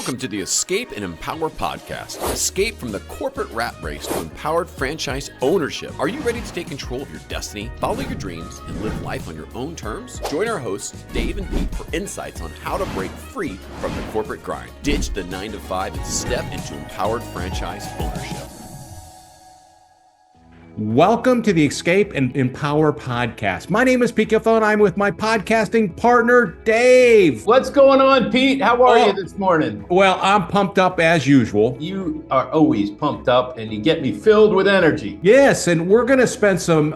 Welcome to the Escape and Empower podcast. Escape from the corporate rat race to empowered franchise ownership. Are you ready to take control of your destiny, follow your dreams, and live life on your own terms? Join our hosts, Dave and Pete, for insights on how to break free from the corporate grind, ditch the 9-to-5, and step into empowered franchise ownership. Welcome to the Escape and Empower podcast. My name is Pete Gilfillan. I'm with my podcasting partner, Dave. What's going on, Pete? How are you this morning? Well, I'm pumped up as usual. You are always pumped up and you get me filled with energy. Yes, and we're going to spend some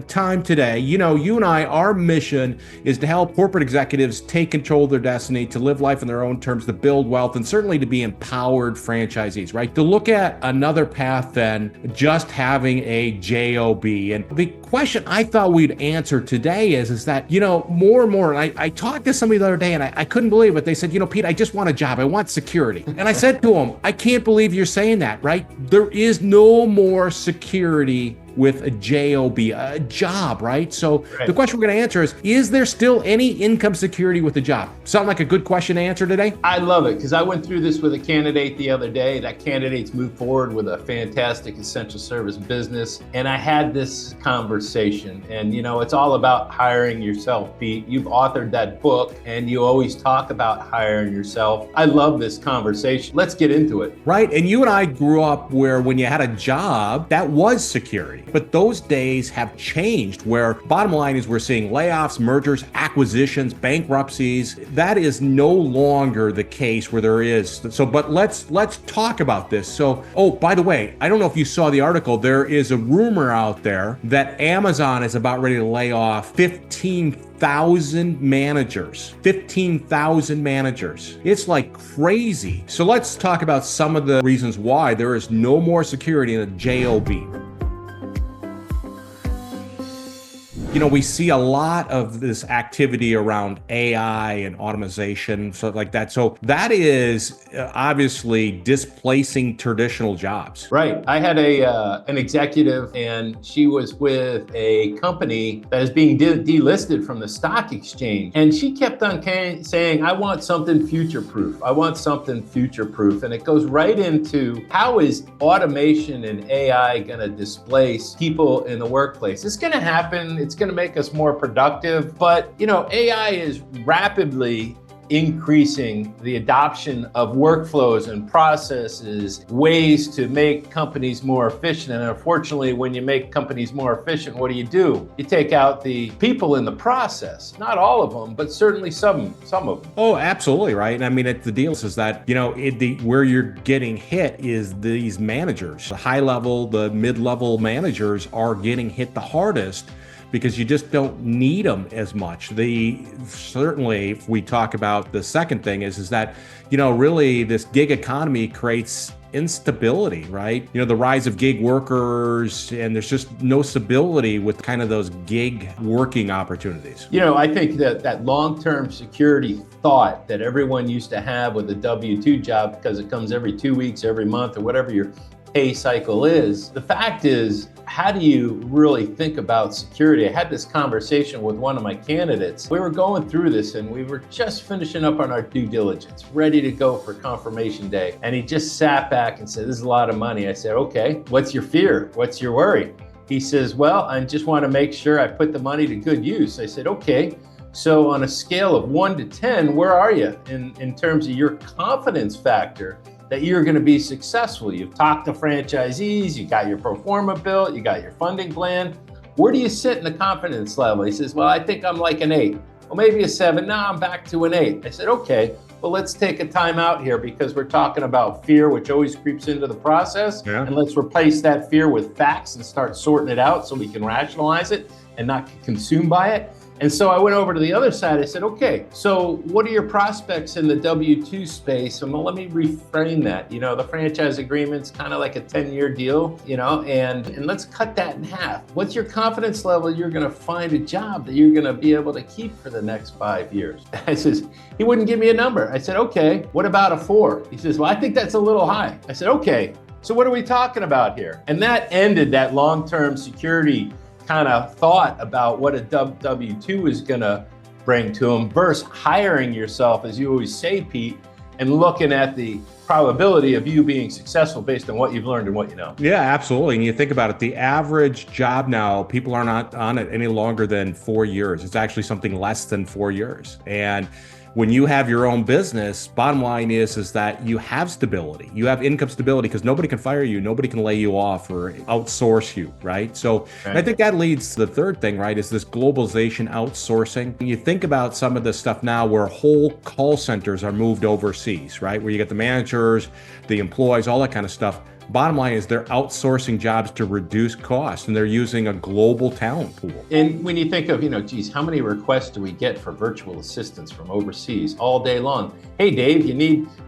time today. You know, you and I, our mission is to help corporate executives take control of their destiny, to live life in their own terms, to build wealth, and certainly to be empowered franchisees, right? To look at another path than just having a job. And the question I thought we'd answer today is that, you know, more and more, and I talked to somebody the other day and I couldn't believe it. They said, you know, Pete, I just want a job. I want security. And I said to them, I can't believe you're saying that, right? There is no more security with a job, a job, right? So The question we're going to answer is there still any income security with a job? Sound like a good question to answer today? I love it because I went through this with a candidate the other day. That candidate's moved forward with a fantastic essential service business. And I had this conversation and, you know, it's all about hiring yourself, Pete. You've authored that book and you always talk about hiring yourself. I love this conversation. Let's get into it. Right. And you and I grew up where when you had a job, that was security. But those days have changed where bottom line is we're seeing layoffs, mergers, acquisitions, bankruptcies. That is no longer the case where there is. So, but let's talk about this. So, oh, by the way, I don't know if you saw the article. There is a rumor out there that Amazon is about ready to lay off 15,000 managers. 15,000 managers. It's like crazy. So let's talk about some of the reasons why there is no more security in a job. You know, we see a lot of this activity around AI and automation, stuff like that. So that is obviously displacing traditional jobs. Right. I had an executive and she was with a company that is being delisted from the stock exchange. And she kept on saying, I want something future-proof. I want something future-proof. And it goes right into how is automation and AI going to displace people in the workplace? It's going to happen. It's going to make us more productive. But, you know, AI is rapidly increasing the adoption of workflows and processes, ways to make companies more efficient. And unfortunately, when you make companies more efficient, what do? You take out the people in the process. Not all of them, but certainly some of them. Oh, absolutely, right. And I mean, the deal is that, you know, where you're getting hit is these managers. The high level, the mid-level managers are getting hit the hardest because you just don't need them as much. Certainly, if we talk about the second thing is that, you know, really this gig economy creates instability, right? You know, the rise of gig workers, and there's just no stability with kind of those gig working opportunities. You know, I think that long-term security thought that everyone used to have with a W-2 job because it comes every 2 weeks, every month, or whatever your pay cycle is. The fact is, how do you really think about security? I had this conversation with one of my candidates. We were going through this and we were just finishing up on our due diligence, ready to go for confirmation day. And he just sat back and said, this is a lot of money. I said, okay, what's your fear? What's your worry? He says, well, I just want to make sure I put the money to good use. I said, okay. So on a scale of 1 to 10, where are you in terms of your confidence factor that you're going to be successful? You've talked to franchisees, you got your pro forma built, you got your funding plan. Where do you sit in the confidence level? He says, well, I think I'm like an 8. Well, maybe a 7. Now I'm back to an 8. I said, okay, well, let's take a time out here because we're talking about fear, which always creeps into the process. Yeah. And let's replace that fear with facts and start sorting it out so we can rationalize it and not get consumed by it. And so I went over to the other side. I said, okay, so what are your prospects in the W-2 space? And well, let me reframe that. You know, the franchise agreement's kind of like a 10-year deal, you know, and let's cut that in half. What's your confidence level you're going to find a job that you're going to be able to keep for the next 5 years? I says, he wouldn't give me a number. I said, okay, what about a 4? He says, well, I think that's a little high. I said, okay, so what are we talking about here? And that ended that long-term security kind of thought about what a W-2 is going to bring to them versus hiring yourself. As you always say, Pete, and looking at the probability of you being successful based on what you've learned and what you know. Yeah, absolutely. And you think about it, the average job now, people are not on it any longer than 4 years. It's actually something less than 4 years. And when you have your own business, bottom line is that you have stability. You have income stability because nobody can fire you, nobody can lay you off or outsource you, right? So I think that leads to the third thing, right, is this globalization outsourcing. When you think about some of the stuff now where whole call centers are moved overseas, right, where you get the managers, the employees, all that kind of stuff. Bottom line is they're outsourcing jobs to reduce costs, and they're using a global talent pool. And when you think of, geez, how many requests do we get for virtual assistants from overseas all day long? Hey, Dave,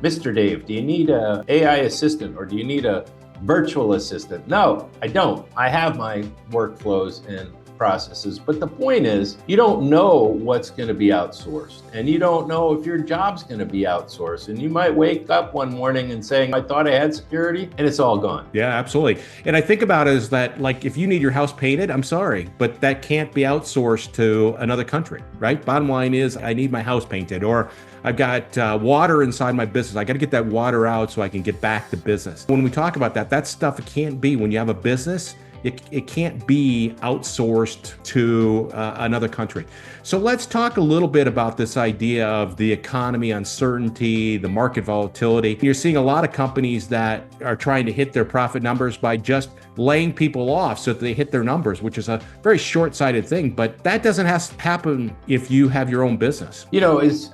Mr. Dave, do you need a AI assistant or do you need a virtual assistant? No, I don't. I have my workflows and processes. But the point is, you don't know what's going to be outsourced, and you don't know if your job's going to be outsourced. And you might wake up one morning and saying, I thought I had security, and it's all gone. Yeah, absolutely. And I think about it as that, like, if you need your house painted, I'm sorry, but that can't be outsourced to another country, right? Bottom line is I need my house painted, or I've got water inside my business. I got to get that water out so I can get back to business. When we talk about that stuff, it can't be, when you have a business, it can't be outsourced to another country. So let's talk a little bit about this idea of the economy uncertainty, the market volatility. You're seeing a lot of companies that are trying to hit their profit numbers by just laying people off so that they hit their numbers, which is a very short-sighted thing, but that doesn't have to happen if you have your own business.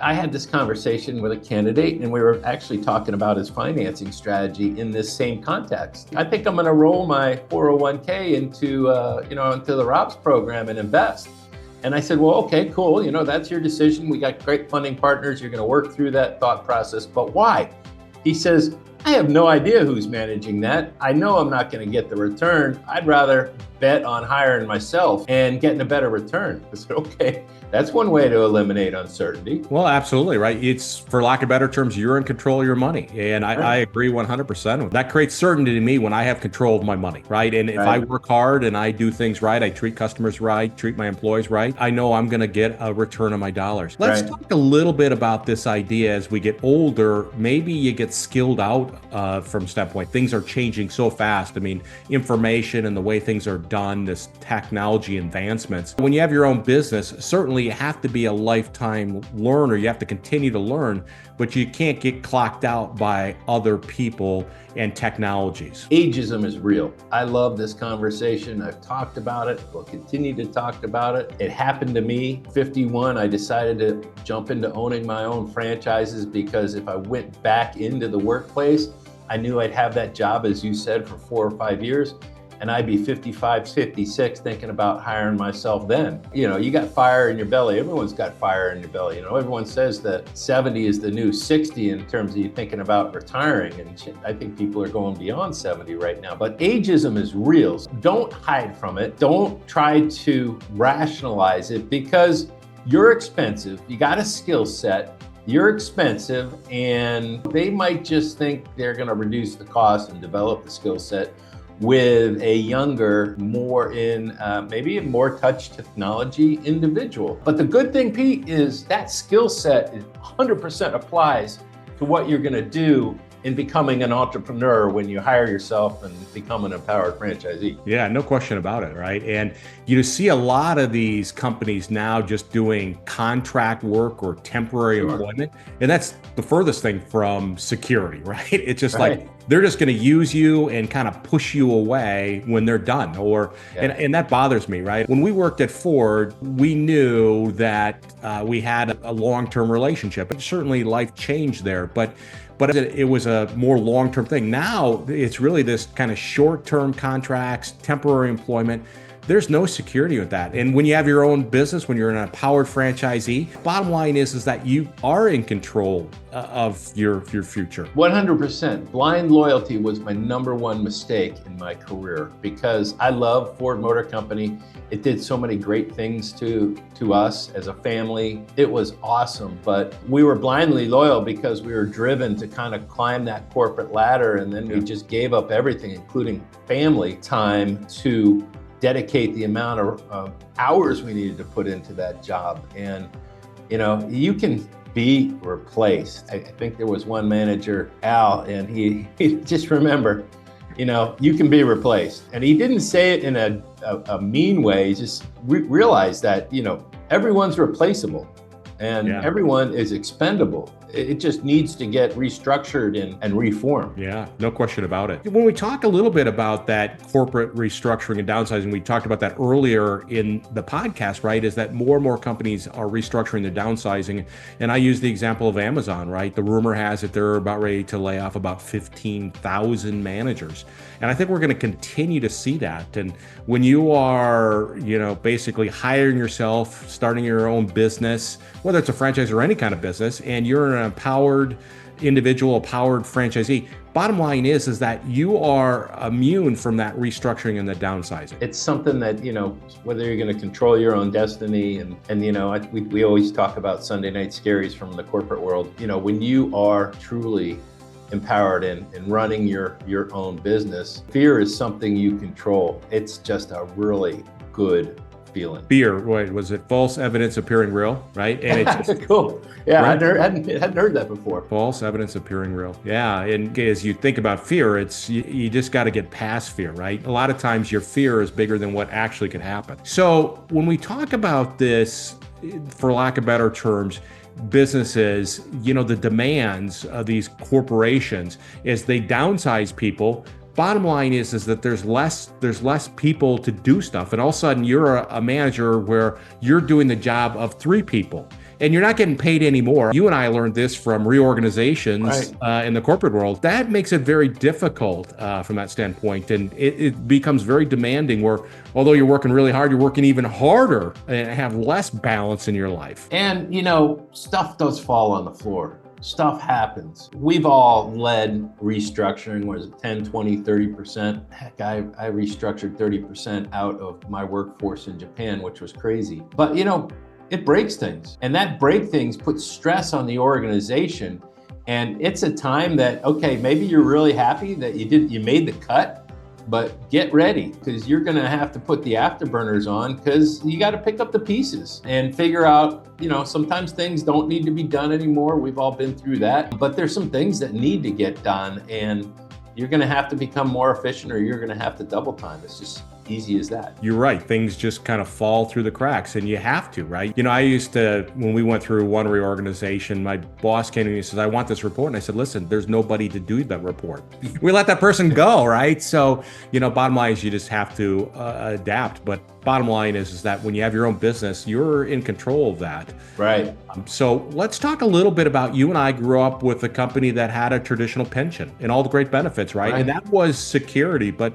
I had this conversation with a candidate, and we were actually talking about his financing strategy in this same context. I think I'm going to roll my 401k into the ROPS program and invest. And I said, well, okay, cool. That's your decision. We got great funding partners. You're going to work through that thought process. But why? He says, I have no idea who's managing that. I know I'm not going to get the return. I'd rather bet on hiring myself and getting a better return. I said, okay, that's one way to eliminate uncertainty. Well, absolutely, right? It's, for lack of better terms, you're in control of your money. And I agree 100%. That creates certainty to me when I have control of my money, right? And if I work hard and I do things right, I treat customers right, treat my employees right, I know I'm going to get a return on my dollars. Let's talk a little bit about this idea as we get older. Maybe you get skilled out from standpoint. Things are changing so fast. I mean, information and the way things are done, this technology advancements. When you have your own business, certainly you have to be a lifetime learner. You have to continue to learn, but you can't get clocked out by other people and technologies. Ageism is real. I love this conversation. I've talked about it. We'll continue to talk about it. It happened to me. 51, I decided to jump into owning my own franchises because if I went back into the workplace, I knew I'd have that job, as you said, for 4 or 5 years. And I'd be 55, 56 thinking about hiring myself then. You got fire in your belly. Everyone's got fire in your belly. Everyone says that 70 is the new 60 in terms of you thinking about retiring. And I think people are going beyond 70 right now. But ageism is real. Don't hide from it. Don't try to rationalize it because you're expensive. You got a skill set. You're expensive. And they might just think they're going to reduce the cost and develop the skill set with a younger, maybe a more touch technology individual. But the good thing, Pete, is that skill set 100% applies to what you're going to do in becoming an entrepreneur when you hire yourself and become an empowered franchisee. Yeah, no question about it, right? And you see a lot of these companies now just doing contract work or temporary employment. And that's the furthest thing from security, right? It's just like, they're just going to use you and kind of push you away when they're done. And that bothers me, right? When we worked at Ford, we knew that we had a long-term relationship. And certainly life changed there, but it was a more long-term thing. Now it's really this kind of short-term contracts, temporary employment. There's no security with that. And when you have your own business, when you're an empowered franchisee, bottom line is that you are in control of your future. 100%. Blind loyalty was my number one mistake in my career because I love Ford Motor Company. It did so many great things to us as a family. It was awesome, but we were blindly loyal because we were driven to kind of climb that corporate ladder, and then we just gave up everything, including family time, to dedicate the amount of hours we needed to put into that job. And you can be replaced. I think there was one manager, Al, and he just remember, you can be replaced. And he didn't say it in a mean way. He just realized that, everyone's replaceable and everyone is expendable. It just needs to get restructured and reformed. Yeah, no question about it. When we talk a little bit about that corporate restructuring and downsizing, we talked about that earlier in the podcast, right? Is that more and more companies are restructuring, they're downsizing. And I use the example of Amazon, right? The rumor has it they're about ready to lay off about 15,000 managers. And I think we're going to continue to see that. And when you are, basically hiring yourself, starting your own business, whether it's a franchise or any kind of business, and you're an empowered individual, a powered franchisee, bottom line is that you are immune from that restructuring and the downsizing. It's something that, whether you're going to control your own destiny and we always talk about Sunday night scaries from the corporate world. When you are truly empowered in running your own business, fear is something you control. It's just a really good feeling. Fear, wait, was it false evidence appearing real, right? And it's just, cool. Yeah, right? I hadn't heard that before. False evidence appearing real. Yeah, and as you think about fear, it's you just got to get past fear, right? A lot of times your fear is bigger than what actually could happen. So when we talk about this, for lack of better terms, businesses, the demands of these corporations is they downsize people. Bottom line is that there's less people to do stuff. And all of a sudden you're a manager where you're doing the job of 3 people and you're not getting paid anymore. You and I learned this from reorganizations in the corporate world. That makes it very difficult from that standpoint. And it becomes very demanding where although you're working really hard, you're working even harder and have less balance in your life. And, stuff does fall on the floor. Stuff happens. We've all led restructuring, was it 10, 20, 30%? Heck, I restructured 30% out of my workforce in Japan, which was crazy. But it breaks things. And that break things puts stress on the organization. And it's a time that, okay, maybe you're really happy that you made the cut, but get ready because you're going to have to put the afterburners on because you got to pick up the pieces and figure out, sometimes things don't need to be done anymore. We've all been through that, but there's some things that need to get done and you're going to have to become more efficient or you're going to have to double time. It's just easy as that. You're right. Things just kind of fall through the cracks and you have to, right? I used to, when we went through one reorganization, my boss came to me and says, I want this report. And I said, listen, there's nobody to do that report. We let that person go, right? So, bottom line is you just have to adapt. But bottom line is that when you have your own business, you're in control of that. Right. So let's talk a little bit about, you and I grew up with a company that had a traditional pension and all the great benefits, right? And that was security, but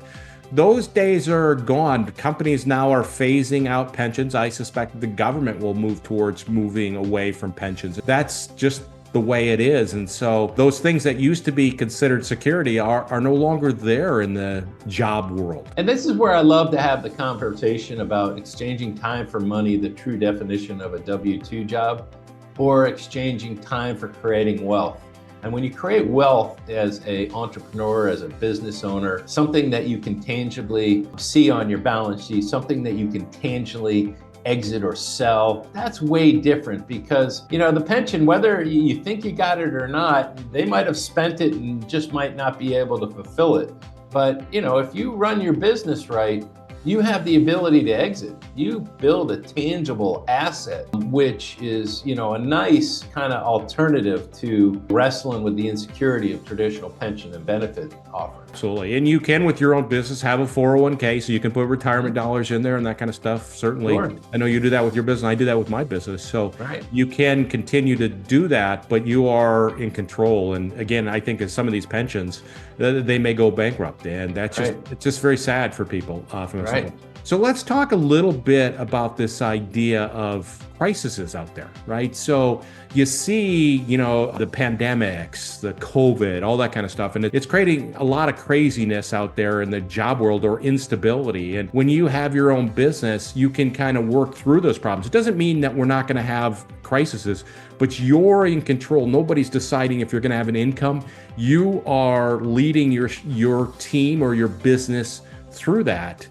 those days are gone. Companies now are phasing out pensions. I suspect the government will move towards moving away from pensions. That's just the way it is. And so those things that used to be considered security are no longer there in the job world. And this is where I love to have the conversation about exchanging time for money, the true definition of a W-2 job, or exchanging time for creating wealth. And when you create wealth as an entrepreneur, as a business owner, something that you can tangibly see on your balance sheet, something that you can tangibly exit or sell, that's way different because, the pension, whether you think you got it or not, they might have spent it and just might not be able to fulfill it. But, if you run your business right, you have the ability to exit. You build a tangible asset, which is, a nice kind of alternative to wrestling with the insecurity of traditional pension and benefit offerings. Absolutely. And you can, with your own business, have a 401k, so you can put retirement dollars in there and that kind of stuff. Certainly. Sure. I know you do that with your business. I do that with my business. So you can continue to do that, but you are in control. And again, I think as some of these pensions, they may go bankrupt. And that's just, it's just very sad for people from this level. So let's talk a little bit about this idea of crises out there, right? So you see, the pandemics, the COVID, all that kind of stuff, and it's creating a lot of craziness out there in the job world or instability. And when you have your own business, you can kind of work through those problems. It doesn't mean that we're not going to have crises, but you're in control. Nobody's deciding if you're going to have an income. You are leading your team or your business through that,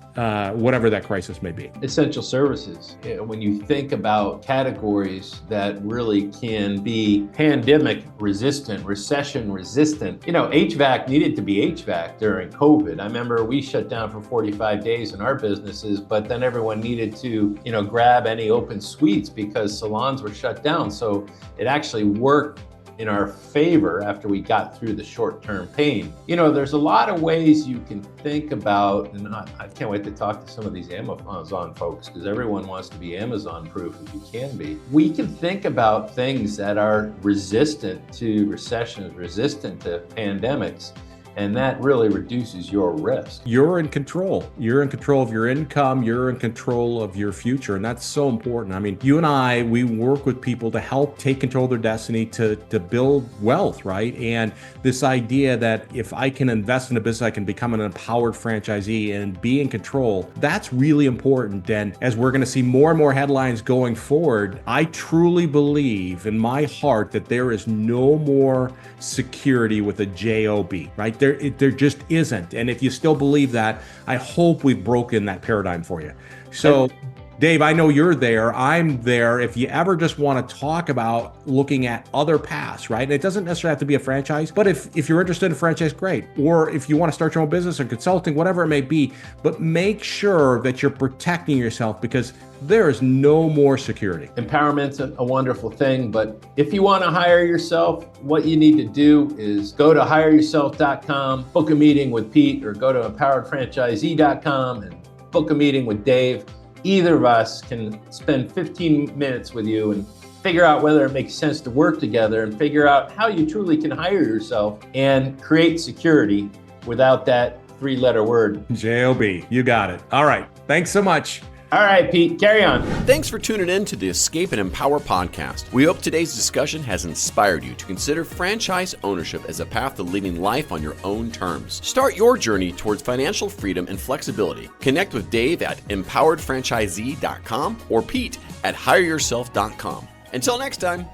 whatever that crisis may be? Essential services. When you think about categories that really can be pandemic resistant, recession resistant, HVAC needed to be HVAC during COVID. I remember we shut down for 45 days in our businesses, but then everyone needed to, grab any open suites because salons were shut down. So it actually worked in our favor after we got through the short-term pain. There's a lot of ways you can think about, and I can't wait to talk to some of these Amazon folks because everyone wants to be Amazon-proof if you can be. We can think about things that are resistant to recessions, resistant to pandemics, and that really reduces your risk. You're in control. You're in control of your income. You're in control of your future. And that's so important. I mean, you and I, we work with people to help take control of their destiny, to build wealth, right? And this idea that if I can invest in a business, I can become an empowered franchisee and be in control, that's really important. And as we're going to see more and more headlines going forward, I truly believe in my heart that there is no more security with a J-O-B, right? There just isn't. And if you still believe that, I hope we've broken that paradigm for you. So, Dave, I know you're there. I'm there. If you ever just want to talk about looking at other paths, right? And it doesn't necessarily have to be a franchise, but if you're interested in a franchise, great. Or if you want to start your own business or consulting, whatever it may be, but make sure that you're protecting yourself because there is no more security. Empowerment's a wonderful thing, but if you want to hire yourself, what you need to do is go to hireyourself.com, book a meeting with Pete, or go to empoweredfranchisee.com and book a meeting with Dave. Either of us can spend 15 minutes with you and figure out whether it makes sense to work together and figure out how you truly can hire yourself and create security without that 3-letter word. J-O-B. You got it. All right. Thanks so much. All right, Pete, carry on. Thanks for tuning in to the Escape and Empower podcast. We hope today's discussion has inspired you to consider franchise ownership as a path to living life on your own terms. Start your journey towards financial freedom and flexibility. Connect with Dave at empoweredfranchisee.com or Pete at hireyourself.com. Until next time.